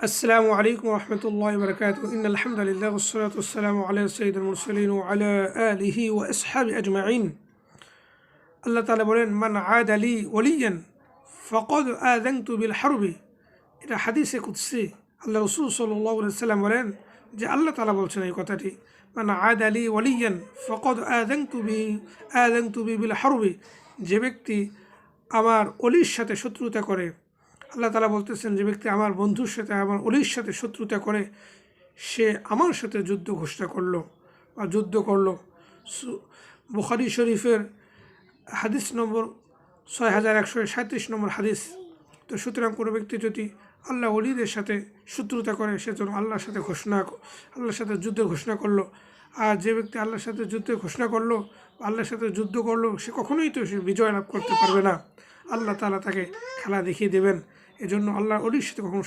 السلام عليكم ورحمة الله وبركاته إن الحمد لله والصلاة والسلام على سيد المرسلين وعلى آله وأصحابه أجمعين الله تعالى বলেন মান আদালি ওয়ালিয়ান ফাকাদ আযানতু বিল হারবি। এটা হাদিসে কুদসি। আল্লাহ রাসূল সাল্লাল্লাহু আলাইহি ওয়াসাল্লাম বলেন যে আল্লাহ তাআলা বলছেন এই কথাটি, মান আদালি ওয়ালিয়ান ফাকাদ আযানতু বিল হারবি। যে ব্যক্তি আমার অলির সাথে শত্রুতা করে, আল্লাহ তাআলা বলতেছেন যে ব্যক্তি আমার বন্ধুর সাথে আমার অলির সাথে শত্রুতা করে সে আমার সাথে যুদ্ধ ঘোষণা করলো বা যুদ্ধ করলো। বুখারী শরীফের হাদিস নম্বর 6137 নম্বর হাদিস। তো সুতরাং কোনো ব্যক্তি যদি আল্লাহ অলিদের সাথে শত্রুতা করে সে যেন আল্লাহর সাথে যুদ্ধের ঘোষণা করলো। আর যে ব্যক্তি আল্লাহর সাথে যুদ্ধের ঘোষণা করলো, আল্লাহর সাথে যুদ্ধ করলো, সে কখনোই তো সে বিজয় লাভ করতে পারবে না। আল্লাহ তাআলা তাকে খেলা দেখিয়ে দেবেন। এজন্য আল্লাহর অলির সাথে কখনো